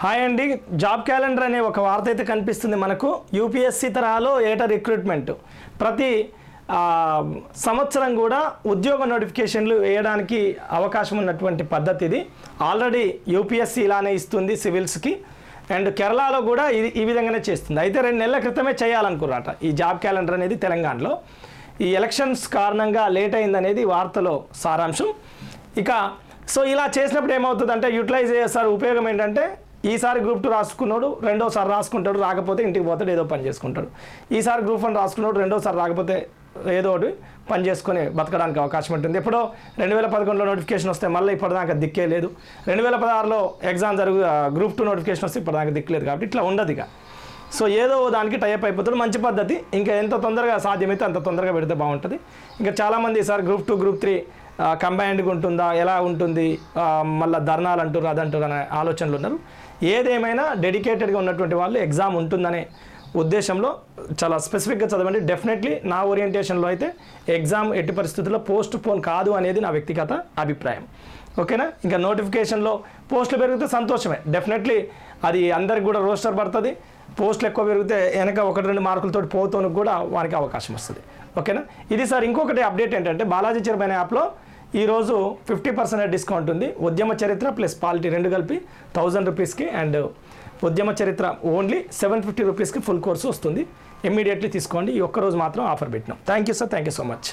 Hi అండి, job calendar అనే ఒక వార్త అయితే కనిపిస్తుంది మనకు. యూపీఎస్సీ తరహాలో ఏటా రిక్రూట్మెంట్ ప్రతి సంవత్సరం కూడా ఉద్యోగ నోటిఫికేషన్లు వేయడానికి అవకాశం ఉన్నటువంటి పద్ధతి ఇది. ఆల్రెడీ యూపీఎస్సీ ఇలానే ఇస్తుంది సివిల్స్కి, అండ్ కేరళలో కూడా ఇది ఈ విధంగానే చేస్తుంది. అయితే 2 నెలల క్రితమే చేయాలనుకున్నారట ఈ జాబ్ క్యాలెండర్ అనేది తెలంగాణలో. ఈ ఎలక్షన్స్ కారణంగా లేట్ అయిందనేది వార్తలో సారాంశం. ఇక సో ఇలా చేసినప్పుడు ఏమవుతుందంటే యూటిలైజ్ చేస్తారు. ఉపయోగం ఏంటంటే ఈసారి గ్రూప్ 2 రాసుకున్నాడు రెండోసారి రాసుకుంటాడు, రాకపోతే ఇంటికి పోతాడు ఏదో పని చేసుకుంటాడు. ఈసారి గ్రూప్ 1 రాసుకున్నాడు రెండోసారి రాకపోతే ఏదో ఒకటి పని చేసుకొని బతకడానికి అవకాశం ఉంటుంది. ఎప్పుడో 2011లో నోటిఫికేషన్ వస్తే మళ్ళీ ఇప్పటిదాకా దిక్కే లేదు. 2016లో ఎగ్జామ్ గ్రూప్ 2 నోటిఫికేషన్ వస్తే ఇప్పటిదాకా దిక్కులేదు. కాబట్టి ఇట్లా ఉండదు ఇక. సో ఏదో దానికి టైప్ అయిపోతుంది. మంచి పద్ధతి. ఇంకా ఎంత తొందరగా సాధ్యమైతే అంత తొందరగా పెడితే బాగుంటుంది. ఇంకా చాలామంది ఈసారి గ్రూప్ 2 గ్రూప్ 3 కంబైన్డ్గా ఉంటుందా, ఎలా ఉంటుంది, మళ్ళీ ధర్నాలు అంటారు అదంటారు అనే ఆలోచనలు ఉన్నారు. ఏదేమైనా డెడికేటెడ్గా ఉన్నటువంటి వాళ్ళు ఎగ్జామ్ ఉంటుందనే ఉద్దేశంలో చాలా స్పెసిఫిక్గా చదవండి. డెఫినెట్లీ నా ఓరియంటేషన్లో అయితే ఎగ్జామ్ ఎట్టి పరిస్థితుల్లో పోస్ట్ పోన్ కాదు అనేది నా వ్యక్తిగత అభిప్రాయం. ఓకేనా? ఇంకా నోటిఫికేషన్లో పోస్టులు పెరిగితే సంతోషమే. డెఫినెట్లీ అది అందరికి కూడా రోస్టర్ పడుతుంది. పోస్టులు ఎక్కువ పెరిగితే వెనక 1-2 మార్కులతో పోతానికి కూడా వారికి అవకాశం వస్తుంది. ఓకేనా? ఇది సార్ ఇంకొకటి అప్డేట్ ఏంటంటే బాలాజీ చైర్మన్ యాప్లో ఈరోజు 50% డిస్కౌంట్ ఉంది. ఉద్యమ చరిత్ర ప్లస్ పాలిటీ 2 కలిపి 1000 రూపీస్కి, అండ్ ఉద్యమ చరిత్ర ఓన్లీ 750 రూపీస్కి ఫుల్ కోర్సు వస్తుంది. ఇమ్మీడియట్లీ తీసుకోండి. ఈ ఒక్కరోజు మాత్రం ఆఫర్ పెట్టినాం. Thank you sir, thank you so much.